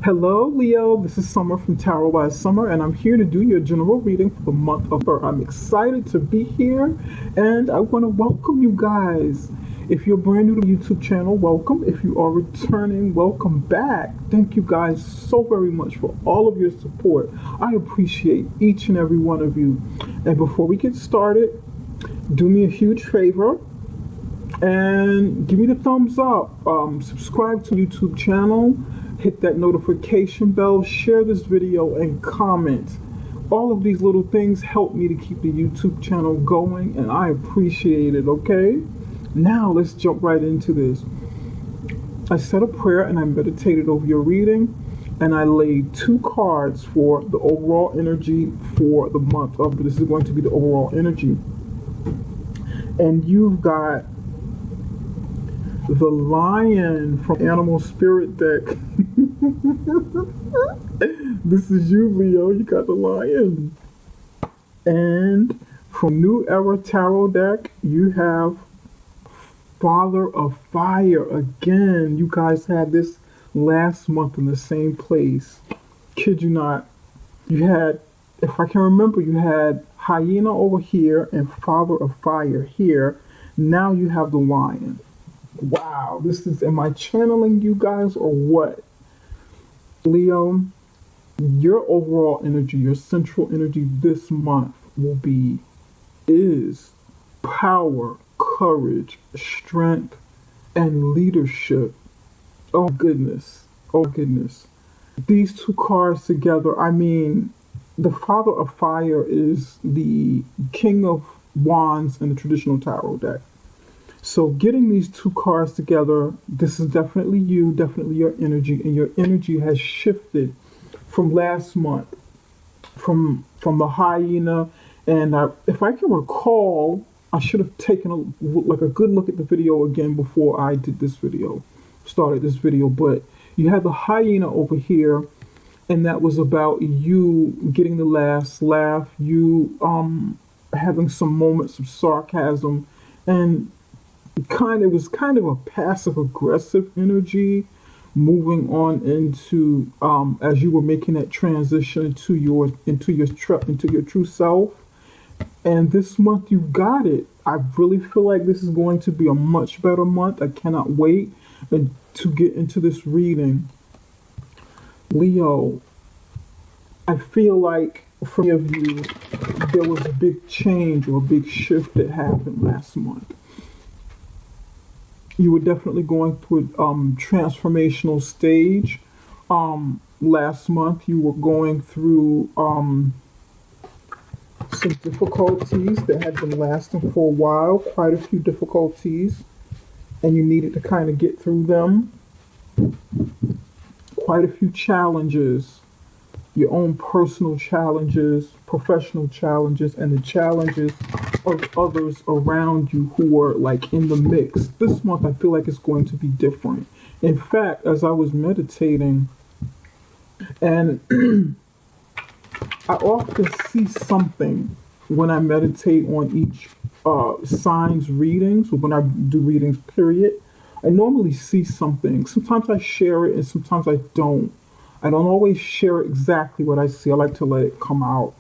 Hello, Leo. This is Summer from Tarot by Summer, and I'm here to do your general reading for the month of February. I'm excited to be here, and I want to welcome you guys. If you're brand new to the YouTube channel, welcome. If you are returning, welcome back. Thank you guys so very much for all of your support. I appreciate each and every one of you. And before we get started, do me a huge favor and give me the thumbs up. Subscribe to the YouTube channel. Hit that notification bell, share this video, and comment. All of these little things help me to keep the YouTube channel going, and I appreciate it, okay? Now, let's jump right into this. I said a prayer, and I meditated over your reading, and I laid 2 cards for the overall energy for the month of, this is going to be the overall energy. And you've got the Lion from Animal Spirit deck. This is you, Leo. You got the Lion. And from New Era Tarot deck, you have Father of Fire. Again, you guys had this last month in the same place. Kid you not. You had, if I can remember, you had Hyena over here and Father of Fire here. Now you have the Lion. Wow, this is, am I channeling you guys or what? Leo, your overall energy, your central energy this month is power, courage, strength, and leadership. Oh goodness, oh goodness. These 2 cards together, I mean, the Father of Fire is the King of Wands in the traditional tarot deck. So getting these 2 cards together, this is definitely you, definitely your energy, and your energy has shifted from last month, from the Hyena. And if I can recall, I should have taken a good look at the video again before I did this video, started this video. But you had the Hyena over here, and that was about you getting the last laugh, you having some moments of sarcasm, and it was kind of a passive aggressive energy moving on into as you were making that transition into your true self. And this month you got it. I really feel like this is going to be a much better month. I cannot wait to get into this reading. Leo, I feel like for many of you there was a big change or a big shift that happened last month. You were definitely going through a transformational stage. Last month, you were going through some difficulties that had been lasting for a while, quite a few difficulties, and you needed to kind of get through them. Quite a few challenges, your own personal challenges, professional challenges, and the challenges of others around you who are like in the mix. This month I feel like it's going to be different. In fact, as I was meditating, and I often see something when I meditate on each signs readings, or when I do readings period, I normally see something. Sometimes I share it and sometimes I don't. I don't always share exactly what I see. I like to let it come out.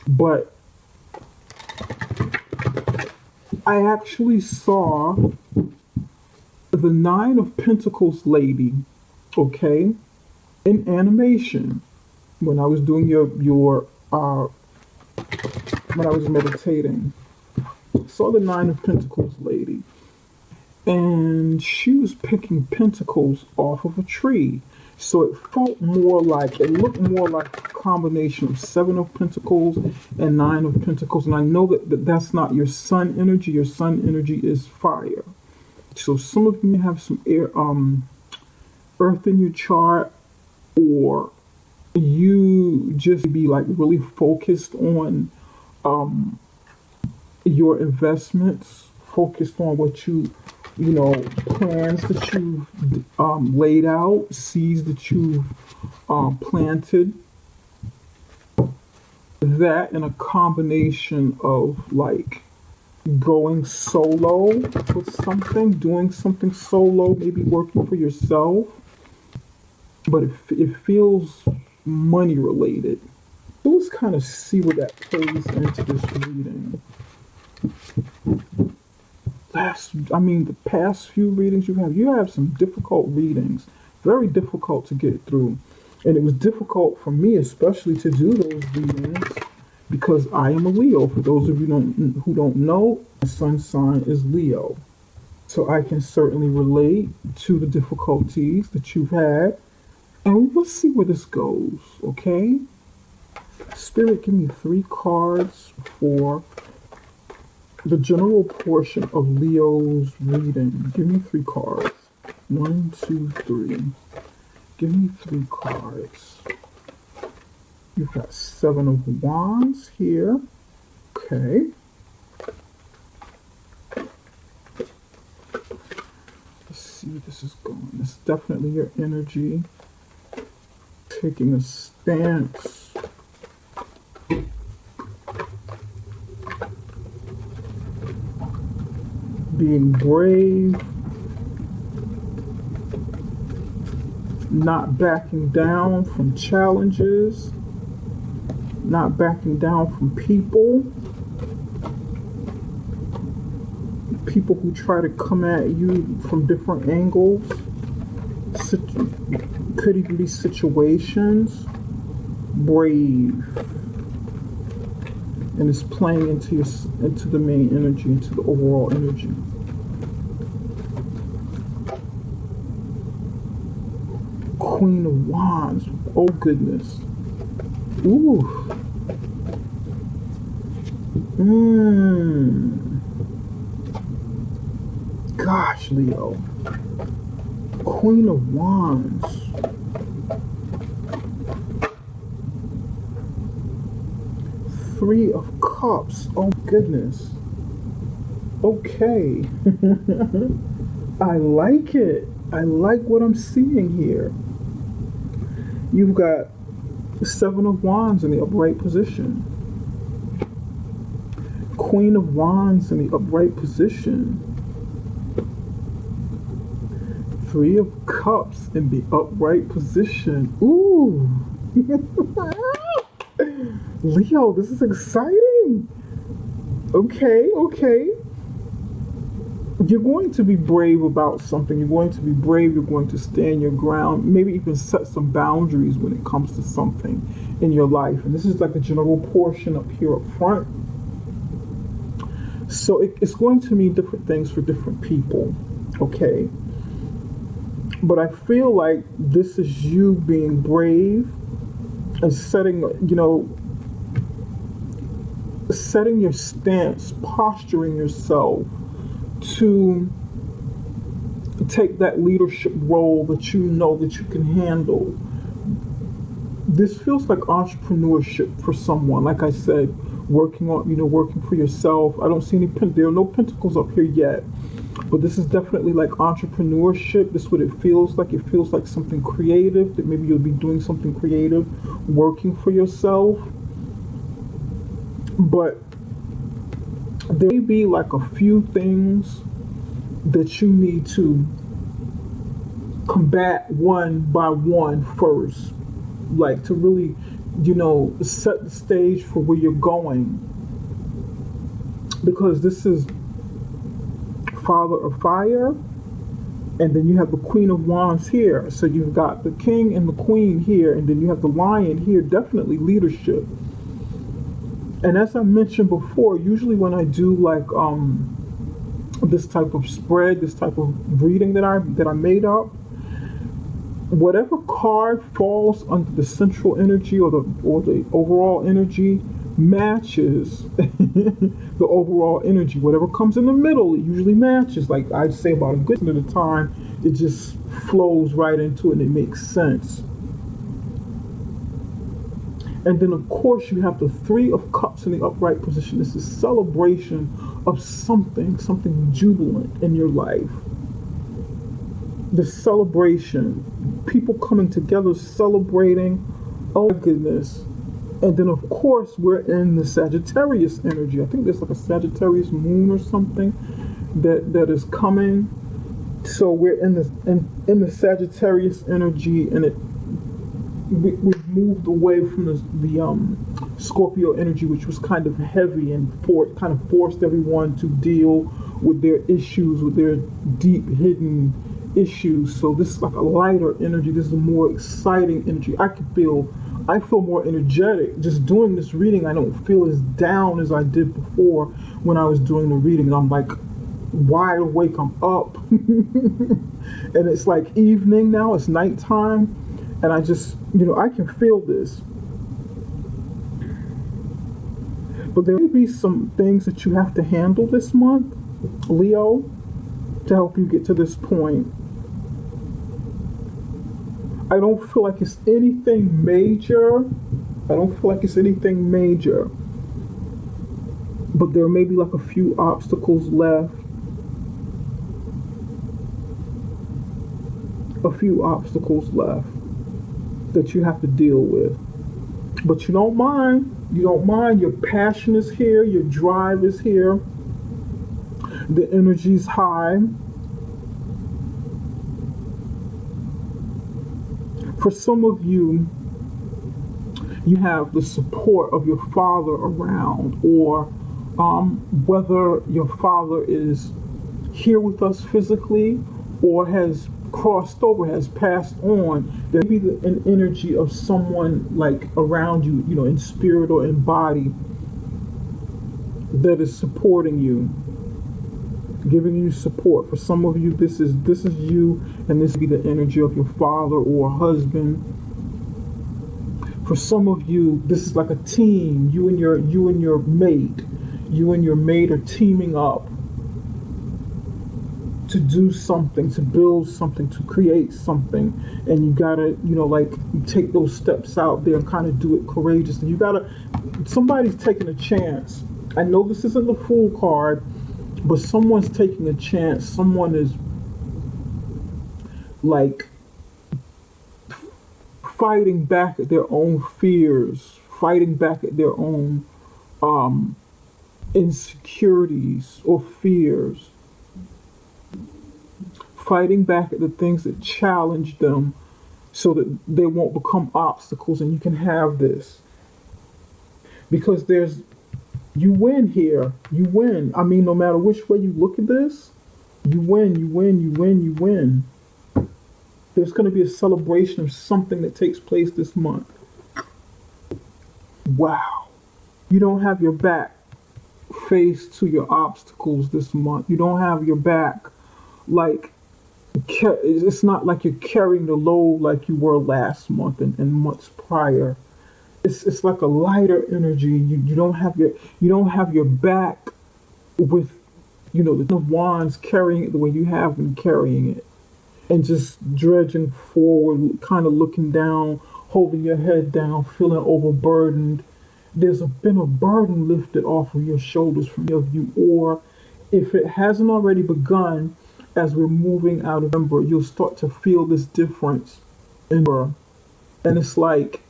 But I actually saw the 9 of Pentacles lady, okay, in animation when I was doing when I was meditating. Saw the 9 of Pentacles lady, and she was picking pentacles off of a tree. So it looked more like a combination of 7 of Pentacles and 9 of Pentacles. And I know that that's not your sun energy. Your sun energy is fire. So some of you may have some earth in your chart, or you just be like really focused on your investments, focused on what plans that you've laid out, seeds that you've planted. That and a combination of like going solo with something, doing something solo, maybe working for yourself, but it feels money related. So let's kind of see where that plays into this reading. The past few readings you have some difficult readings, very difficult to get through. And it was difficult for me, especially to do those readings because I am a Leo. For those of you who don't know, my sun sign is Leo. So I can certainly relate to the difficulties that you've had. And let's see where this goes, okay? Spirit, give me 3 cards for the general portion of Leo's reading. Give me 3 cards. 1, 2, 3. Give me 3 cards. You've got 7 of Wands here. Okay. Let's see where this is going. It's definitely your energy. Taking a stance. Being brave. Not backing down from challenges. Not backing down from people. People who try to come at you from different angles. Could even be situations. Brave. And it's playing into the main energy, into the overall energy. Queen of Wands. Oh goodness. Ooh. Gosh, Leo. Queen of Wands. Three of Cups. Oh goodness. Okay. I like it. I like what I'm seeing here. You've got 7 of Wands in the upright position. Queen of Wands in the upright position. 3 of Cups in the upright position. Ooh. Leo, this is exciting. Okay. You're going to be brave about something. You're going to be brave. You're going to stand your ground. Maybe even set some boundaries when it comes to something in your life. And this is like a general portion up here up front. So it's going to mean different things for different people. Okay. But I feel like this is you being brave and setting your stance, posturing yourself to take that leadership role that you know that you can handle. This feels like entrepreneurship for someone. Like I said, working for yourself. I don't see there are no pentacles up here yet, but this is definitely like entrepreneurship. This is what it feels like. It feels like something creative, that maybe you'll be doing something creative, working for yourself. But there may be like a few things that you need to combat one by one first, like to really, set the stage for where you're going. Because this is Father of Fire, and then you have the Queen of Wands here. So you've got the King and the Queen here, and then you have the Lion here. Definitely leadership. And as I mentioned before, usually when I do like this type of spread, this type of reading that I made up, whatever card falls under the central energy or the overall energy matches the overall energy. Whatever comes in the middle, it usually matches. Like I'd say about a good bit of the time, it just flows right into it and it makes sense. And then, of course, you have the 3 of Cups in the upright position. This is celebration of something jubilant in your life. The celebration, people coming together, celebrating. Oh, my goodness. And then, of course, we're in the Sagittarius energy. I think there's like a Sagittarius moon or something that is coming. So we're in the Sagittarius energy, and we've moved away from the Scorpio energy, which was kind of heavy and kind of forced everyone to deal with their issues, with their deep hidden issues. So this is like a lighter energy. This is a more exciting energy. I feel more energetic just doing this reading. I don't feel as down as I did before when I was doing the reading. I'm like wide awake. I'm up, and it's like evening now. It's nighttime. And I just, I can feel this. But there may be some things that you have to handle this month, Leo, to help you get to this point. I don't feel like it's anything major. But there may be like a few obstacles left. That you have to deal with. But you don't mind. Your passion is here. Your drive is here. The energy's high. For some of you, you have the support of your father around, or whether your father is here with us physically or has crossed over, has passed on. There may be an energy of someone like around you, in spirit or in body, that is supporting you, giving you support. For some of you, this is you, and this will be the energy of your father or husband. For some of you, this is like a team. You and your mate are teaming up to do something, to build something, to create something, and you gotta, take those steps out there and kind of do it courageously. Somebody's taking a chance. I know this isn't the Fool card, but someone's taking a chance. Someone is like fighting back at their own fears, fighting back at their own insecurities or fears, fighting back at the things that challenge them so that they won't become obstacles, and you can have this. Because you win here. You win. I mean, no matter which way you look at this, you win. There's going to be a celebration of something that takes place this month. Wow. You don't have your back faced to your obstacles this month. You don't have your back like, it's not like you're carrying the load like you were last month and months prior. It's like a lighter energy. You don't have your back with the wands carrying it the way you have been carrying it, and just dredging forward, kind of looking down, holding your head down, feeling overburdened. There's been a burden lifted off of your shoulders from you, or if it hasn't already begun, as we're moving out of November, you'll start to feel this difference in her. And it's like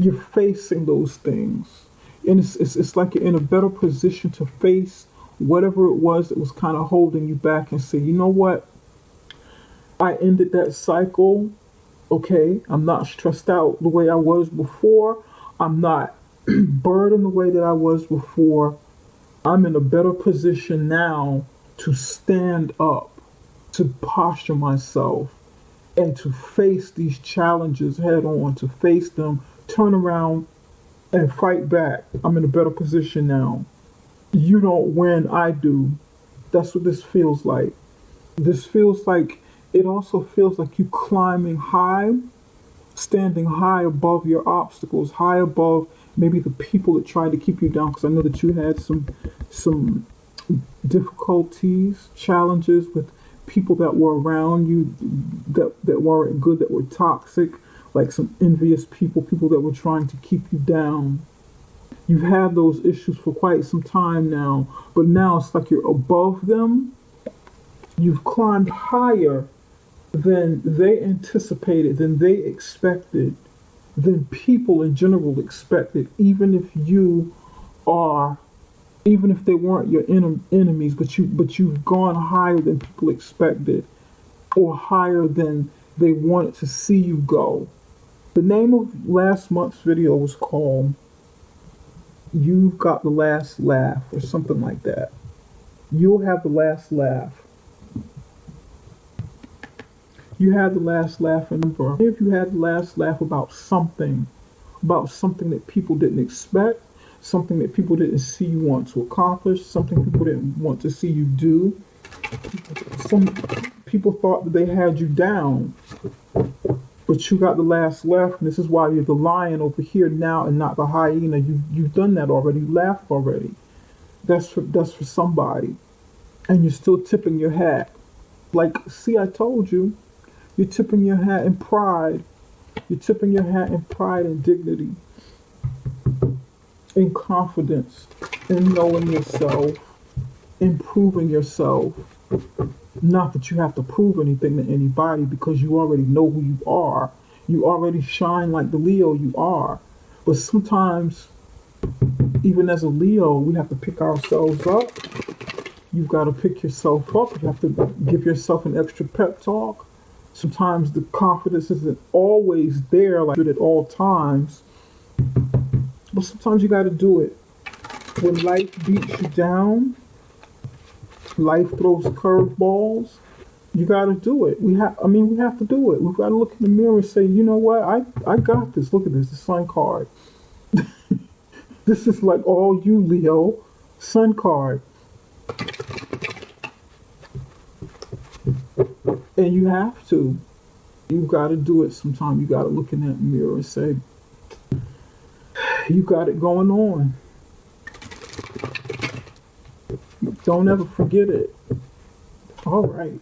you're facing those things. And it's like you're in a better position to face whatever it was that was kind of holding you back, and say, you know what? I ended that cycle. Okay, I'm not stressed out the way I was before. I'm not burdened the way that I was before. I'm in a better position now to stand up, to posture myself, and to face these challenges head on, to face them, turn around, and fight back. I'm in a better position now. You don't win, I do. That's what this feels like. It also feels like you climbing high, standing high above your obstacles, high above maybe the people that tried to keep you down, because I know that you had some difficulties, challenges with people that were around you that weren't good, that were toxic, like some envious people that were trying to keep you down. You've had those issues for quite some time now, but now it's like you're above them. You've climbed higher than they anticipated, than they expected, than people in general expected, even if they weren't your enemies, but you've gone higher than people expected, or higher than they wanted to see you go. The name of last month's video was called You've Got the Last Laugh or something like that. You'll have the last laugh. You had the last laugh, and if you had the last laugh about something that people didn't expect, something that people didn't see you want to accomplish, something people didn't want to see you do. Some people thought that they had you down, but you got the last laugh, and this is why you're the lion over here now and not the hyena. You've done that already, laughed already. That's for somebody, and you're still tipping your hat. Like, see, I told you. You're tipping your hat in pride. You're tipping your hat in pride and dignity, in confidence, in knowing yourself, in proving yourself. Not that you have to prove anything to anybody, because you already know who you are. You already shine like the Leo you are. But sometimes, even as a Leo, we have to pick ourselves up. You've got to pick yourself up. You have to give yourself an extra pep talk. Sometimes the confidence isn't always there, like at all times. But sometimes you got to do it. When life beats you down, life throws curveballs, you got to do it. We have to do it. We've got to look in the mirror and say, you know what? I got this. Look at this, the sun card. This is like all you, Leo. Sun card. And you have to. You've got to do it sometime. You got to look in that mirror and say, you got it going on. Don't ever forget it. All right.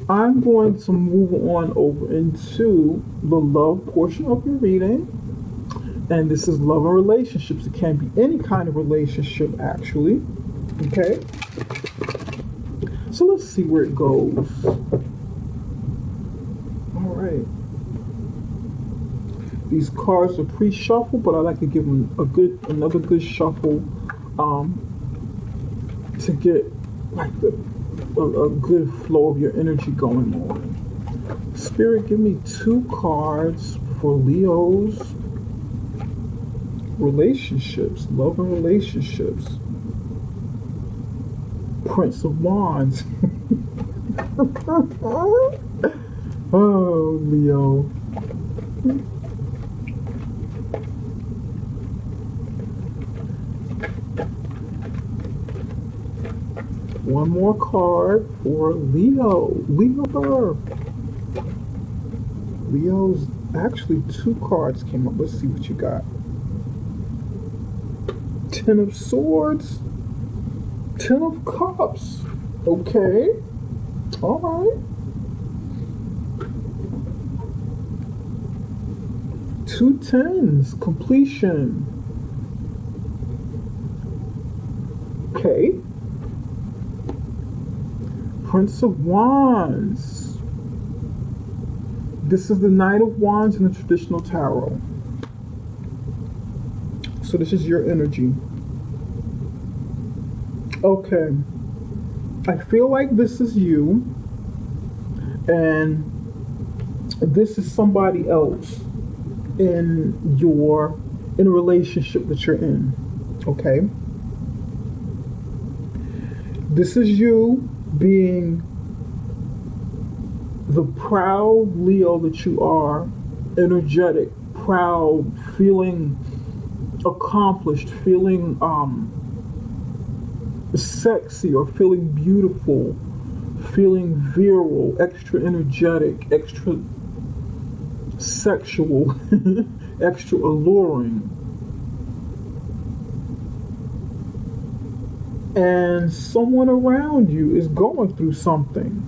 I'm going to move on over into the love portion of your reading. And this is love and relationships. It can be any kind of relationship, actually. Okay? So let's see where it goes. All right. These cards are pre-shuffled, but I like to give them another good shuffle to get like a good flow of your energy going on. Spirit, give me 2 cards for Leo's relationships, love and relationships. Prince of Wands. Oh, Leo. One more card for Leo. Leo's actually 2 cards came up. Let's see what you got. 10 of Swords, 10 of Cups. Okay. All right. 2 10s. Completion. Okay. Prince of Wands. This is the Knight of Wands in the traditional tarot. So this is your energy. Okay. I feel like this is you, and this is somebody else in a relationship that you're in. Okay. This is you being the proud Leo that you are, energetic, proud, feeling accomplished, feeling sexy or feeling beautiful, feeling virile, extra energetic, extra sexual, extra alluring. And someone around you is going through something.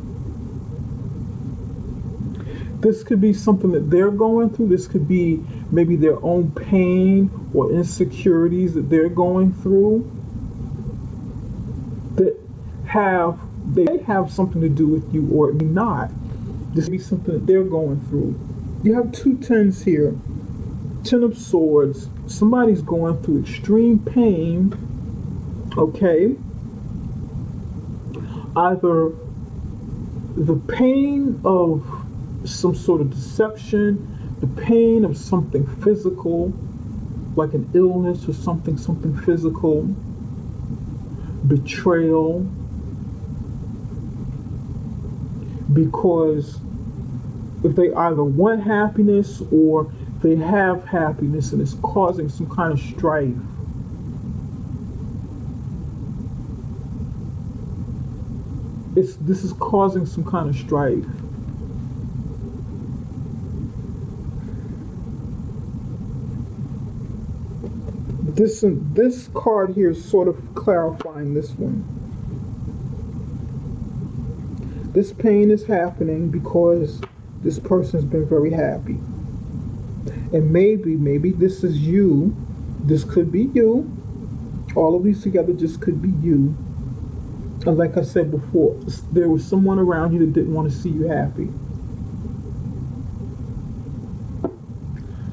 This could be something that they're going through. This could be maybe their own pain or insecurities that they're going through that they have something to do with you, or it may not. This could be something that they're going through. You have 2 10s here. 10 of Swords. Somebody's going through extreme pain. Okay. Either The pain of some sort of deception, the pain of something physical, like an illness or something physical, betrayal, because if they either want happiness or they have happiness and it's causing some kind of strife. This is causing some kind of strife. This card here is sort of clarifying this one. This pain is happening because this person's been very happy. And maybe this is you. This could be you. All of these together just could be you. And like I said before, there was someone around you that didn't want to see you happy.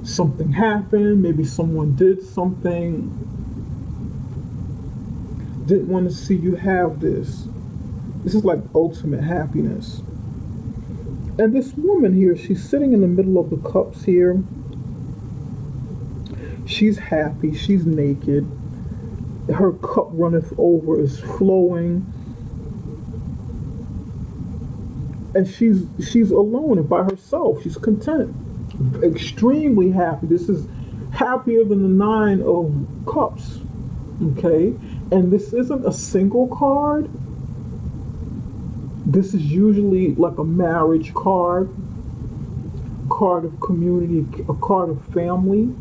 Something happened, maybe someone did something, didn't want to see you have this. This is like ultimate happiness. And this woman here, she's sitting in the middle of the cups here. She's happy, she's naked. Her cup runneth over, is flowing. And she's alone and by herself. She's content. Extremely happy. This is happier than the 9 of Cups. Okay? And this isn't a single card. This is usually like a marriage card, card of community, a card of family.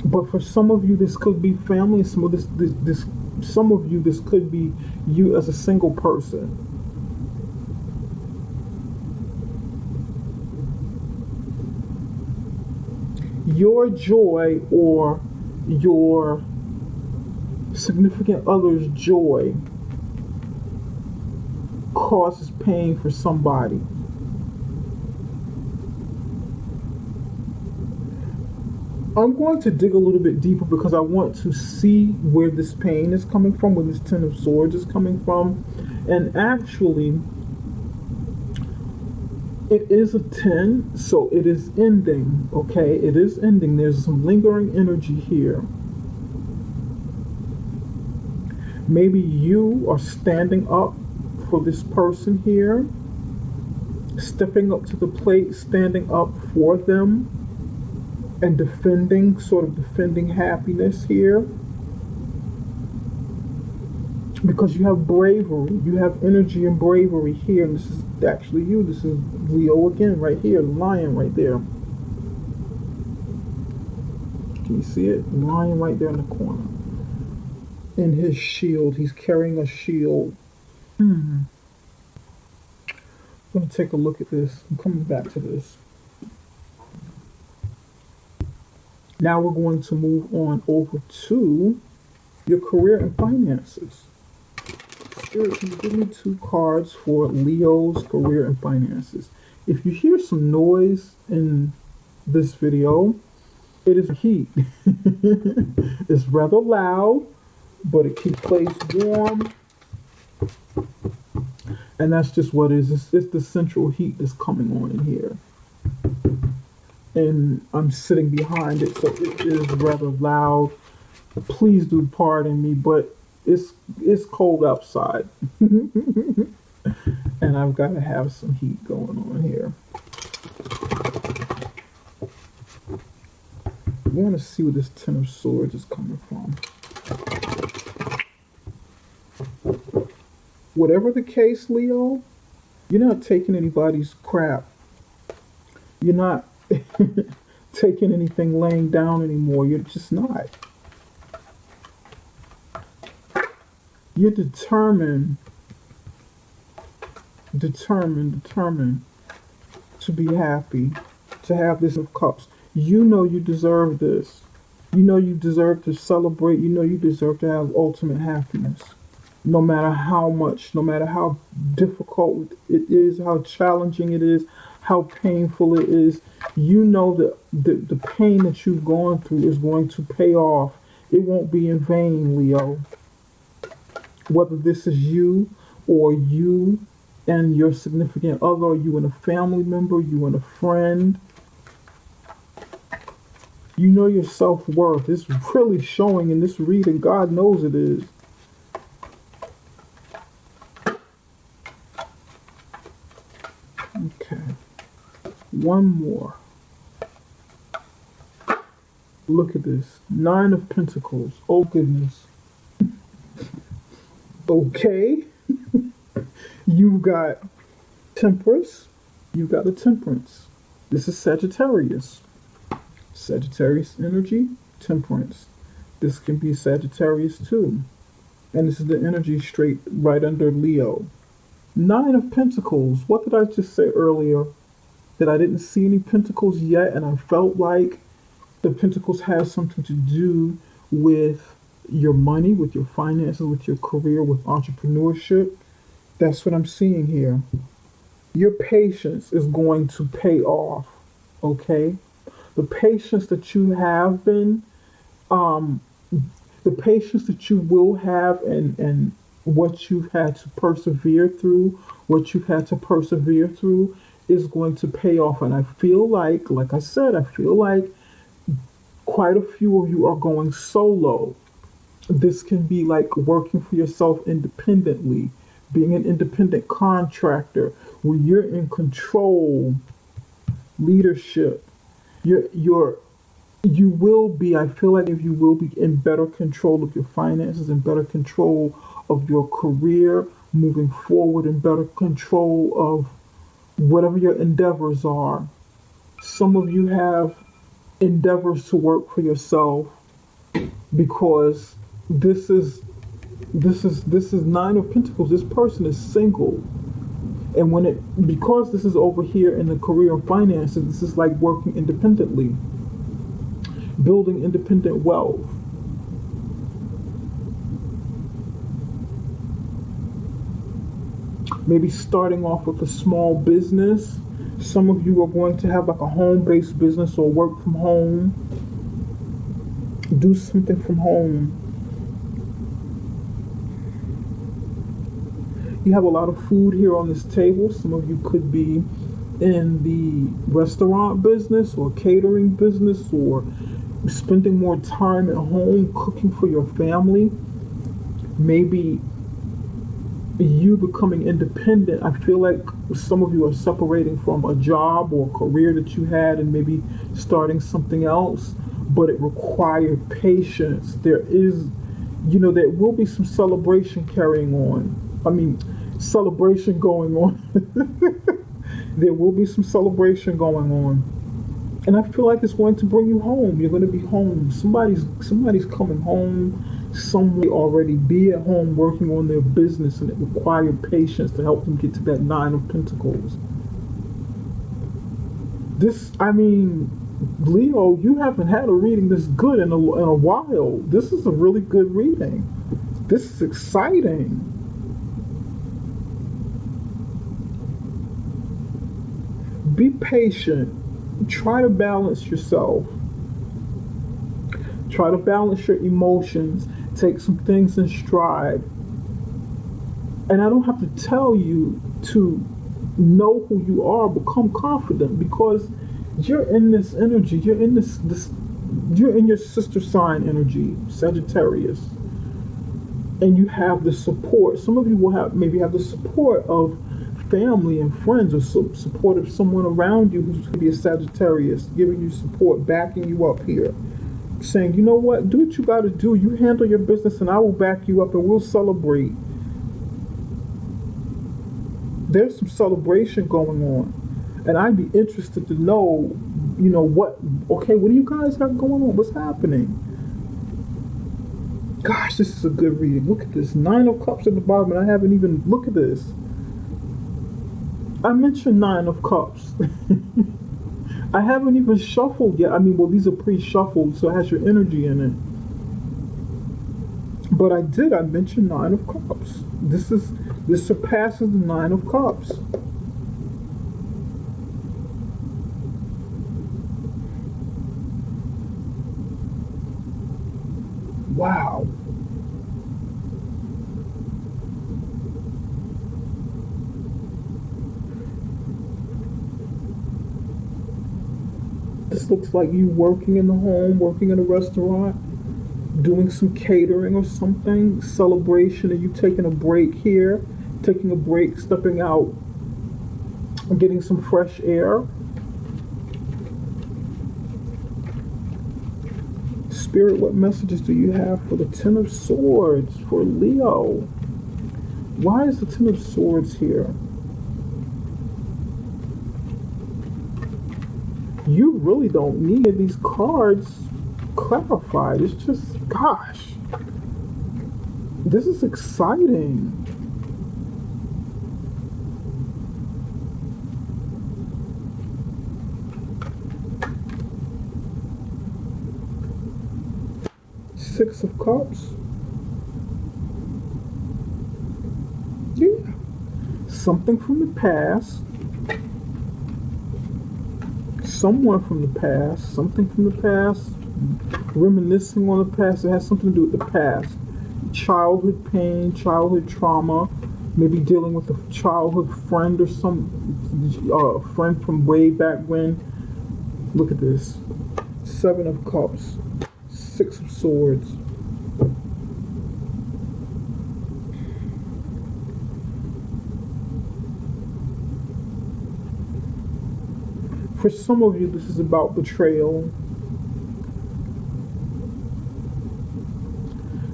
But for some of you, this could be family. Some of you, this could be you as a single person. Your joy or your significant other's joy causes pain for somebody. I'm going to dig a little bit deeper because I want to see where this pain is coming from, where this 10 of Swords is coming from. And actually, it is a 10, so it is ending, okay? It is ending. There's some lingering energy here. Maybe you are standing up for this person here, stepping up to the plate, standing up for them, and defending happiness here. Because you have bravery, you have energy and bravery here, and this is actually you. This is Leo again, right here, the lion right there. Can you see it? The lion right there in the corner. In his shield, he's carrying a shield. I'm going to take a look at this. I'm coming back to this. Now we're going to move on over to your career and finances. Spirit, can you give me 2 cards for Leo's career and finances? If you hear some noise in this video, it is heat. It's rather loud, but it keeps the place warm. And that's just what it is. It's the central heat that's coming on in here. And I'm sitting behind it, so it is rather loud. Please do pardon me, but it's cold outside. And I've got to have some heat going on here. I want to see where this 10 of Swords is coming from. Whatever the case, Leo, you're not taking anybody's crap. You're not taking anything laying down anymore. You're just not. You're determined to be happy, to have this of Cups. You know you deserve this. You know you deserve to celebrate. You know you deserve to have ultimate happiness. No matter how much, no matter how difficult it is, how challenging it is, how painful it is, you know that the pain that you've gone through is going to pay off. It won't be in vain, Leo. whether this is you or you and your significant other, you and a family member, you and a friend. You know your self-worth. It's really showing in this reading. God knows it is. Okay. One more. Look at this. 9 of Pentacles. Oh, goodness. Okay. You've got Temperance. You've got a Temperance. This is Sagittarius. Sagittarius energy, Temperance. This can be Sagittarius too. And this is the energy straight right under Leo. 9 of Pentacles. What did I just say earlier? That I didn't see any Pentacles yet, and I felt like the Pentacles has something to do with your money, with your finances, with your career, with entrepreneurship. That's what I'm seeing here. Your patience is going to pay off, okay? The patience that you have been, the patience that you will have, and what you've had to persevere through, is going to pay off. And I feel like I said, I feel like quite a few of you are going solo. This can be like working for yourself independently, being an independent contractor where you're in control, leadership. You will be, I feel like if you will be in better control of your finances, in better control of your career, moving forward, in better control of whatever your endeavors are. Some of you have endeavors to work for yourself because this is 9 of Pentacles. This person is single. And because this is over here in the career and finances, this is like working independently, building independent wealth. Maybe starting off with a small business. Some of you are going to have like a home-based business or work from home. Do something from home. You have a lot of food here on this table. Some of you could be in the restaurant business or catering business, or spending more time at home cooking for your family. Maybe you becoming independent. I feel like some of you are separating from a job or a career that you had and maybe starting something else, but it required patience. There will be some celebration carrying on. Celebration going on. There will be some celebration going on. And I feel like it's going to bring you home. You're going to be home. Somebody's coming home. Someone may already be at home working on their business, and it required patience to help them get to that 9 of Pentacles. Leo, you haven't had a reading this good in a while. This is a really good reading. This is exciting. Be patient. Try to balance yourself. Try to balance your emotions. Take some things in stride. And I don't have to tell you to know who you are, become confident, because you're in this energy. You're in you're in your sister sign energy, Sagittarius. And you have the support. Some of you will maybe have the support of family and friends, or support of someone around you who's going to be a Sagittarius, giving you support, backing you up here, saying, you know what, do what you got to do. You handle your business and I will back you up and we'll celebrate. There's some celebration going on. And I'd be interested to know, what do you guys have going on? What's happening? Gosh, this is a good reading. Look at this. 9 of Cups at the bottom, and I haven't even, look at this. I mentioned 9 of Cups. I haven't even shuffled yet. These are pre-shuffled, so it has your energy in it. But I mentioned 9 of Cups. This surpasses the 9 of Cups. Wow. This looks like you working in the home, working in a restaurant, doing some catering or something, celebration, and you taking a break here, taking a break, stepping out, and getting some fresh air. Spirit, what messages do you have for the Ten of Swords for Leo? Why is the Ten of Swords here? You really don't need these cards clarified. It's just, gosh, this is exciting. Six of Cups. Yeah. Something from the past. Someone from the past. Something from the past. Reminiscing on the past. It has something to do with the past. Childhood pain, childhood trauma. Maybe dealing with a childhood friend or some friend from way back when. Look at this. Seven of Cups. Six of Swords. For some of you, this is about betrayal.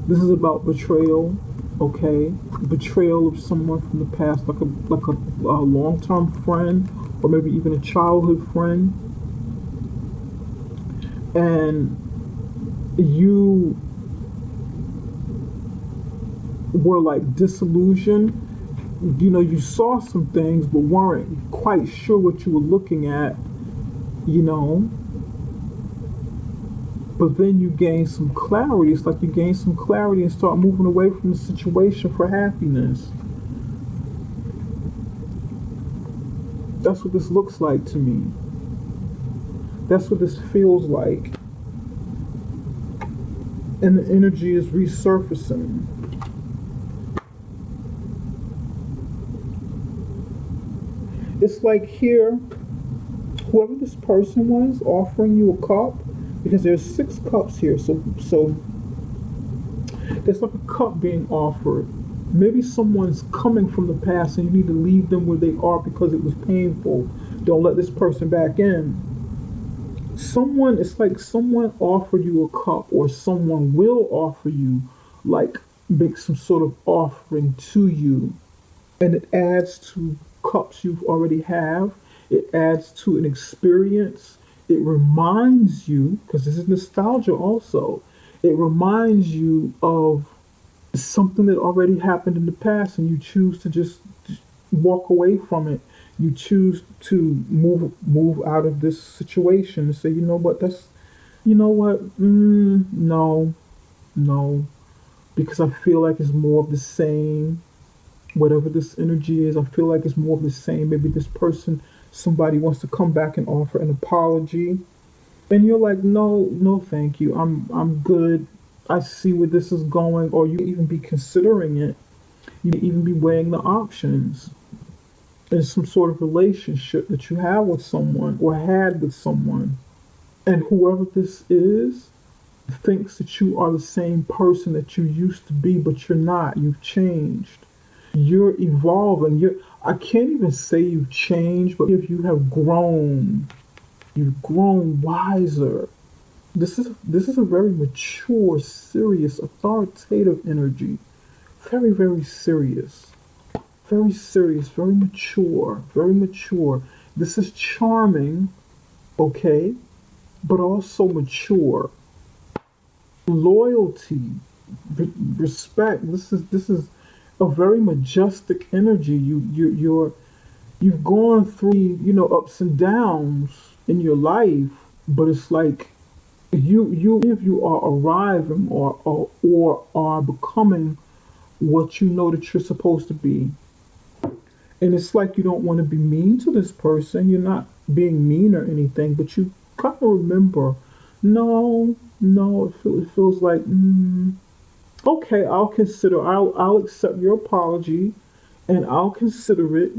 This is about betrayal, okay? Betrayal of someone from the past, like a long-term friend, or maybe even a childhood friend. And you were like disillusioned. You know, you saw some things but weren't quite sure what you were looking at, you know. But then you gain some clarity. It's like you gain some clarity and start moving away from the situation for happiness. That's what this looks like to me. That's what this feels like. And the energy is resurfacing. It's like here, whoever this person was offering you a cup, because there's 6 cups here, so there's like a cup being offered. Maybe someone's coming from the past and you need to leave them where they are because it was painful. Don't let this person back in. It's like someone offered you a cup, or someone will offer you, like make some sort of offering to you, and it adds to cups you already have. It adds to an experience. It reminds you, because this is nostalgia also, it reminds you of something that already happened in the past, and you choose to just walk away from it. You choose to move out of this situation and say, you know what, no, because I feel like it's more of the same. Whatever this energy is, I feel like it's more of the same. Maybe this person, somebody wants to come back and offer an apology, and you're like, no, thank you. I'm good. I see where this is going. Or you even be considering it. You may even be weighing the options in some sort of relationship that you have with someone or had with someone. And whoever this is thinks that you are the same person that you used to be, but you're not. You've changed. You're evolving. I can't even say you've changed, but if you have grown, you've grown wiser. This is a very mature, serious, authoritative energy. Very, very serious. Very serious, very mature, very mature. This is charming, okay, but also mature. Loyalty, respect. This is a very majestic energy. You've gone through, ups and downs in your life, but it's like if you are arriving or are becoming what you know that you're supposed to be. And it's like you don't want to be mean to this person. You're not being mean or anything, but you kind of remember, no, it feels like, okay, I'll accept your apology, and I'll consider it.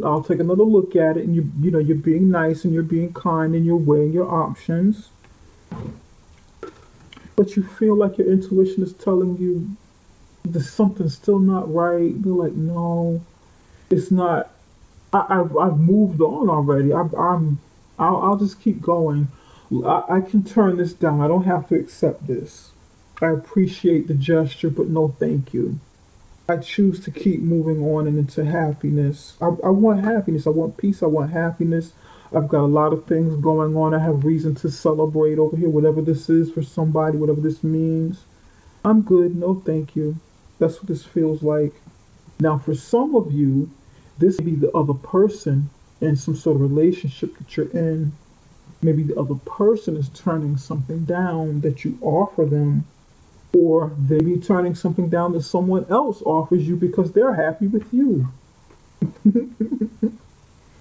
I'll take another look at it, and you know, you're being nice and you're being kind and you're weighing your options, but you feel like your intuition is telling you there's something still not right. You're like, no, it's not. I've moved on already. I'll just keep going. I can turn this down. I don't have to accept this. I appreciate the gesture, but no, thank you. I choose to keep moving on and into happiness. I want happiness. I want peace. I want happiness. I've got a lot of things going on. I have reason to celebrate over here, whatever this is for somebody, whatever this means. I'm good. No, thank you. That's what this feels like. Now, for some of you, this may be the other person in some sort of relationship that you're in. Maybe the other person is turning something down that you offer them, or they be turning something down that someone else offers you because they're happy with you.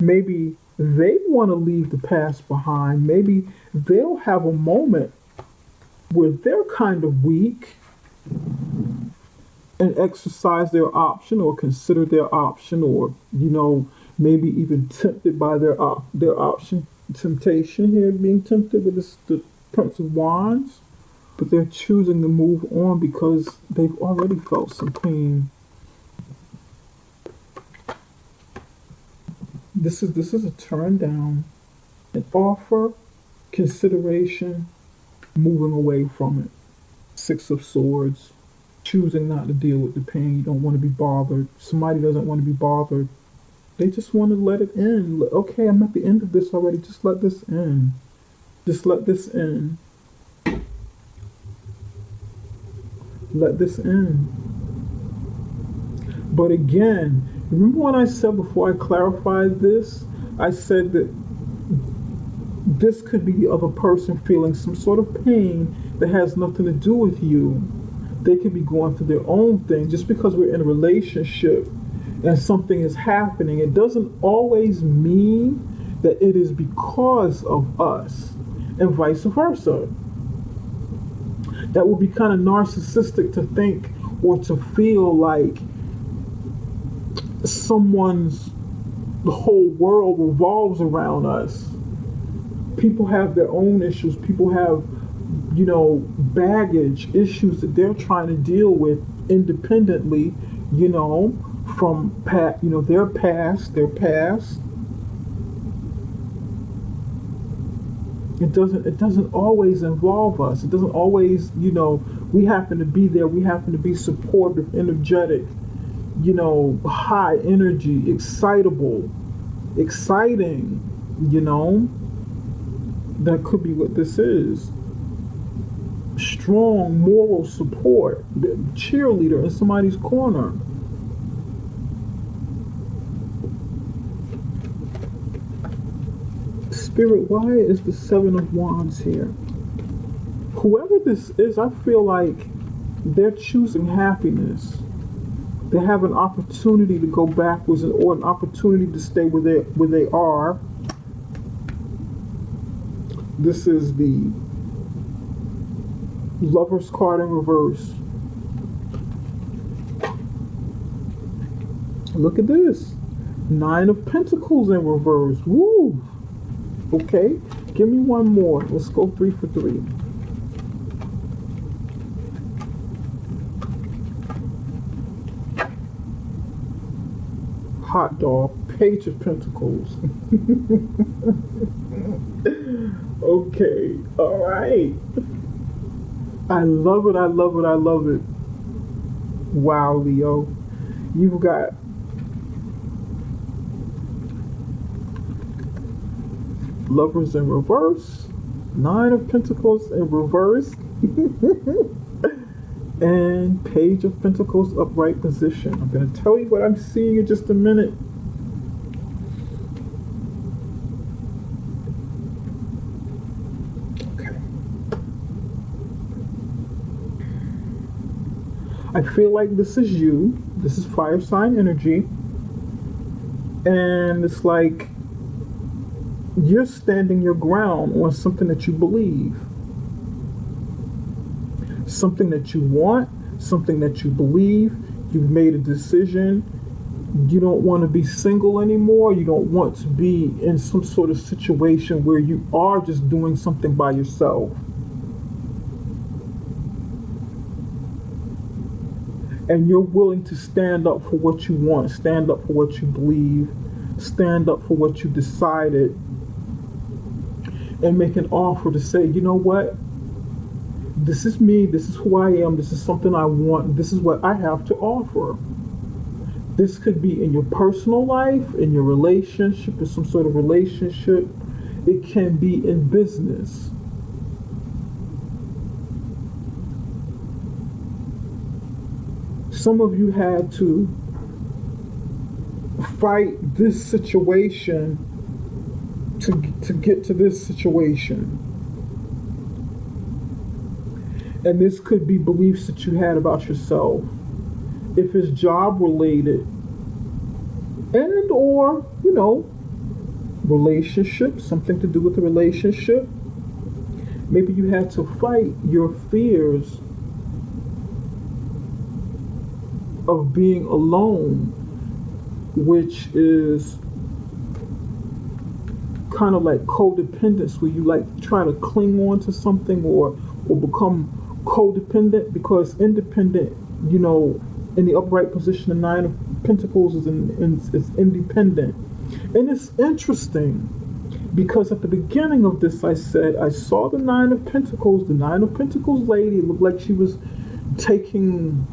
Maybe they want to leave the past behind. Maybe they'll have a moment where they're kind of weak and exercise their option or consider their option, or maybe even tempted by their option. Temptation here, being tempted with the Prince of Wands, but they're choosing to move on because they've already felt some pain. This is a turn down, an offer, consideration, moving away from it. Six of Swords, choosing not to deal with the pain. You don't want to be bothered. Somebody doesn't want to be bothered. They just want to let it end. Okay, I'm at the end of this already. Just let this end. Just let this end. Let this end. But again, remember when I said before I clarified this, I said that this could be the other person feeling some sort of pain that has nothing to do with you. They could be going through their own thing. Just because we're in a relationship and something is happening, it doesn't always mean that it is because of us, and vice versa. That would be kind of narcissistic to think or to feel like the whole world revolves around us. People have their own issues. People have, baggage, issues that they're trying to deal with independently, from their past. It doesn't always involve us. It doesn't always, we happen to be there. We happen to be supportive, energetic, high energy, excitable, exciting, that could be what this is. Strong moral support, cheerleader in somebody's corner. Spirit, why is the Seven of Wands here? Whoever this is, I feel like they're choosing happiness. They have an opportunity to go backwards or an opportunity to stay where they are. This is the Lover's card in reverse. Look at this. Nine of Pentacles in reverse. Woo! Okay, give me one more. Let's go 3 for 3. Hot dog. Page of Pentacles. Okay, all right. I love it, I love it, I love it. Wow, Leo. You've got Lovers in reverse, Nine of Pentacles in reverse, and Page of Pentacles upright position. I'm going to tell you what I'm seeing in just a minute. Okay. I feel like this is you. This is fire sign energy. And it's like you're standing your ground on something that you believe, something that you want, something that you believe. You've made a decision. You don't want to be single anymore. You don't want to be in some sort of situation where you are just doing something by yourself. And you're willing to stand up for what you want, stand up for what you believe, stand up for what you decided, and make an offer to say, you know what? This is me, this is who I am, this is something I want, this is what I have to offer. This could be in your personal life, in your relationship, in some sort of relationship. It can be in business. Some of you had to fight this situation to get to this situation. And this could be beliefs that you had about yourself. If it's job related, and or, relationship, something to do with the relationship. Maybe you had to fight your fears of being alone, which is kind of like codependence, where you like try to cling on to something or become codependent, because independent, in the upright position, the Nine of Pentacles is independent. And it's interesting because at the beginning of this, I said I saw the Nine of Pentacles. The Nine of Pentacles lady looked like she was taking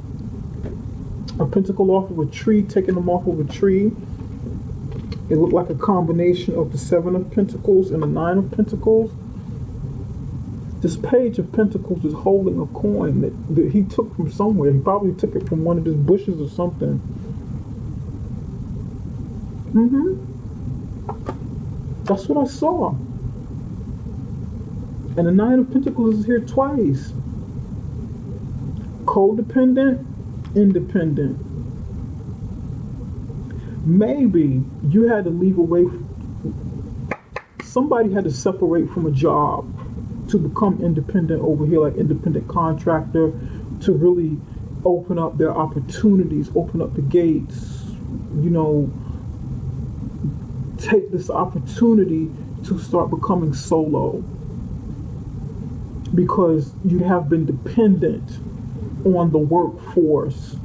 a pentacle off of a tree, taking them off of a tree. It looked like a combination of the Seven of Pentacles and the Nine of Pentacles. This Page of Pentacles is holding a coin that he took from somewhere. He probably took it from one of his bushes or something. That's what I saw. And the Nine of Pentacles is here twice. Codependent, independent. Maybe you had to leave away. Somebody had to separate from a job to become independent over here, like independent contractor, to really open up their opportunities, open up the gates, take this opportunity to start becoming solo, because you have been dependent on the workforce.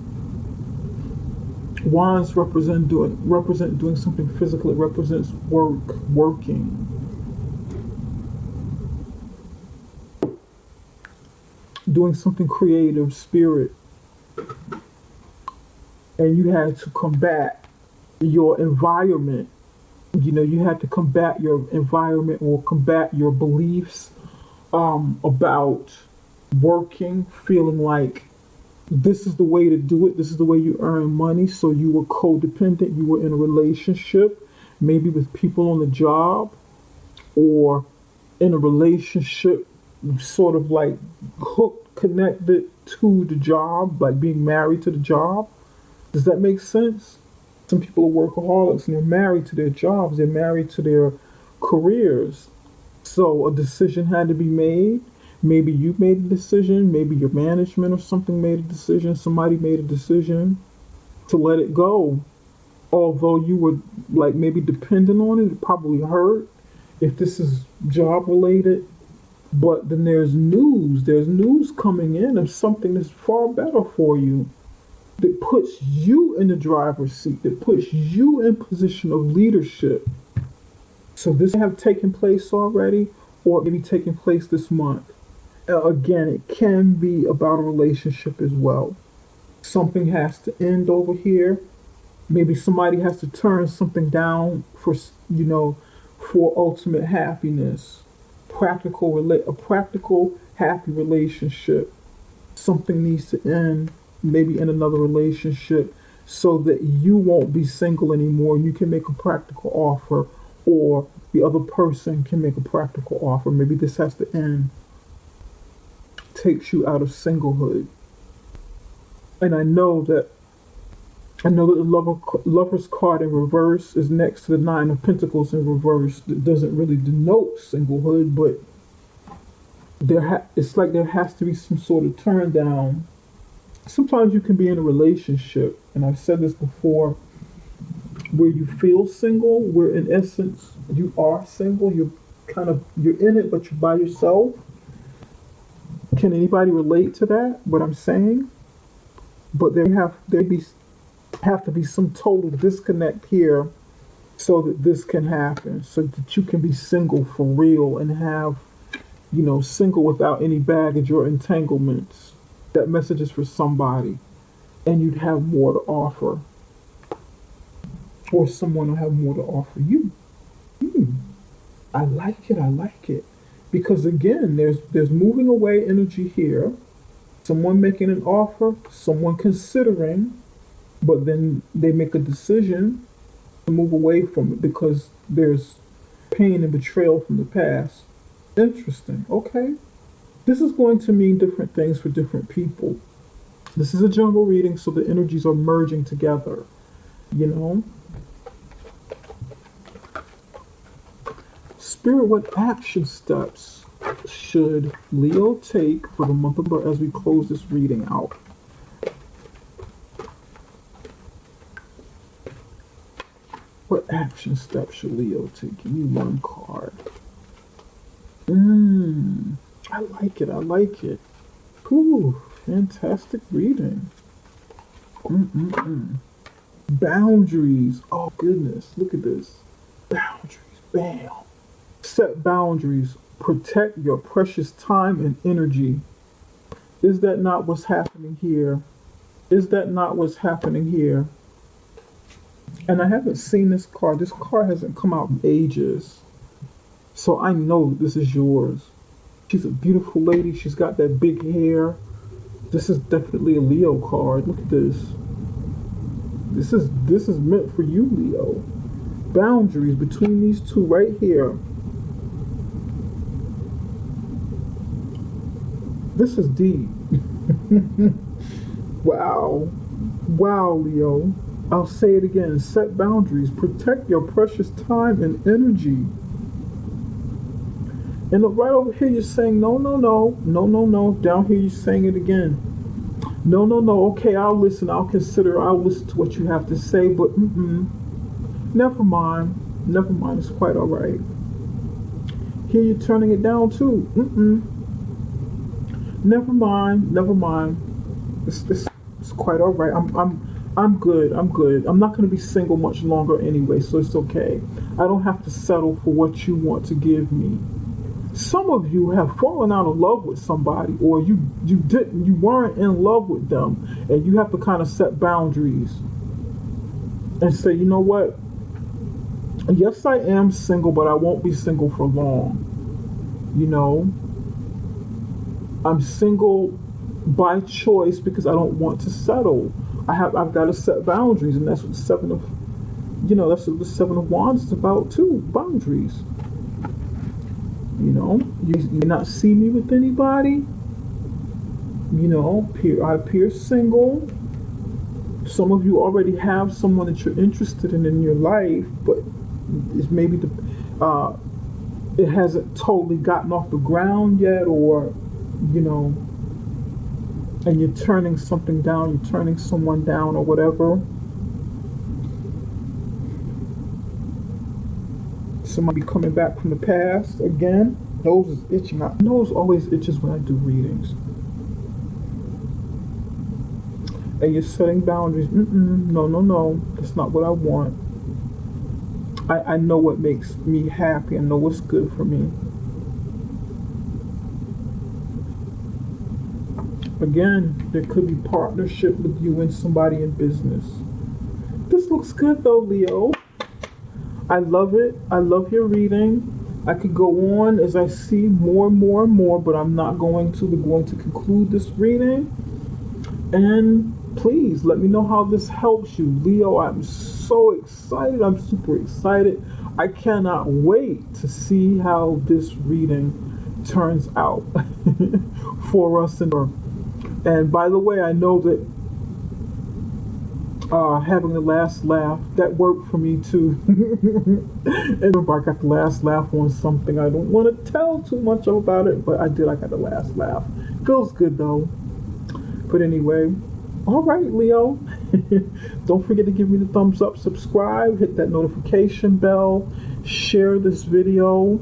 Wands represent doing something physical. It represents working. Doing something creative, spirit. And you had to combat your environment. You had to combat your environment or combat your beliefs about working, feeling like this is the way to do it. This is the way you earn money. So you were codependent. You were in a relationship, maybe with people on the job, or in a relationship sort of like hooked, connected to the job, like being married to the job. Does that make sense? Some people are workaholics and they're married to their jobs. They're married to their careers. So a decision had to be made. Maybe you made a decision, maybe your management or something made a decision, somebody made a decision to let it go. Although you were like maybe dependent on it, it probably hurt if this is job related. But then there's news coming in of something that's far better for you, that puts you in the driver's seat, that puts you in position of leadership. So this have taken place already, or maybe taking place this month. Again, it can be about a relationship as well. Something has to end over here. Maybe somebody has to turn something down for ultimate happiness. A practical, happy relationship. Something needs to end, maybe in another relationship, so that you won't be single anymore. You can make a practical offer, or the other person can make a practical offer. Maybe this has to end. Takes you out of singlehood. And I know that the lover's card in reverse is next to the Nine of Pentacles in reverse. That doesn't really denote singlehood, but it's like there has to be some sort of turn down. Sometimes you can be in a relationship, and I've said this before, where you feel single, where in essence you are single, you're in it but you're by yourself. Can anybody relate to that, what I'm saying? But have to be some total disconnect here so that this can happen, so that you can be single for real and have, single without any baggage or entanglements. That message is for somebody, and you'd have more to offer, or someone will have more to offer you. Hmm. I like it. I like it. Because again, there's moving away energy here. Someone making an offer, someone considering, but then they make a decision to move away from it because there's pain and betrayal from the past. Interesting. Okay. This is going to mean different things for different people. This is a jungle reading, so the energies are merging together, you know? Spirit, what action steps should Leo take for the month of September as we close this reading out? What action steps should Leo take? Give me one card. I like it. I like it. Ooh, fantastic reading. Boundaries. Oh, goodness. Look at this. Boundaries. Bam. Set boundaries. Protect your precious time and energy. Is that not what's happening here? Is that not what's happening here? And I haven't seen this card. This card hasn't come out in ages. So I know this is yours. She's a beautiful lady. She's got that big hair. This is definitely a Leo card. Look at this. This is meant for you, Leo. Boundaries between these two right here. This is deep. Wow. Wow, Leo. I'll say it again. Set boundaries. Protect your precious time and energy. And right over here, you're saying, no. Down here, you're saying it again. No. Okay, I'll listen. I'll consider. I'll listen to what you have to say. But never mind. It's quite all right. Here, you're turning it down too. Never mind. It's quite all right. I'm good. I'm not going to be single much longer anyway, so it's okay. I don't have to settle for what you want to give me. Some of you have fallen out of love with somebody, or you weren't in love with them, and you have to kind of set boundaries and say, you know what? Yes, I am single, but I won't be single for long. You know, I'm single by choice because I don't want to settle. I've got to set boundaries, and that's what that's what the Seven of Wands is about too. Boundaries. You know, you may not see me with anybody. You know, I appear single. Some of you already have someone that you're interested in your life, but it's maybe it hasn't totally gotten off the ground yet, or and you're turning something down, you're turning someone down, or whatever. Somebody coming back from the past again. Nose is itching. My nose always itches when I do readings. And you're setting boundaries. No. That's not what I want. I know what makes me happy. I know what's good for me. Again, there could be partnership with you and somebody in business. This looks good though, Leo. I love it. I love your reading. I could go on as I see more, but I'm not going to. We're going to conclude this reading. And please let me know how this helps you. Leo, I'm so excited. I'm super excited. I cannot wait to see how this reading turns out for us. And by the way, I know that having the last laugh, that worked for me too. And remember, I got the last laugh on something. I don't want to tell too much about it, but I got the last laugh. Feels good though. But anyway, all right, Leo. Don't forget to give me the thumbs up, subscribe, hit that notification bell, share this video,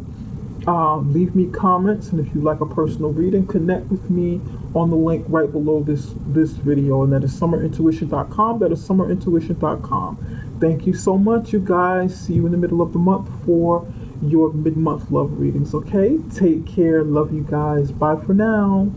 leave me comments, and if you like a personal reading, connect with me on the link right below this video, and that is summerintuition.com. That is summerintuition.com. Thank you so much, you guys. See you in the middle of the month for your mid-month love readings, okay? Take care. Love you guys. Bye for now.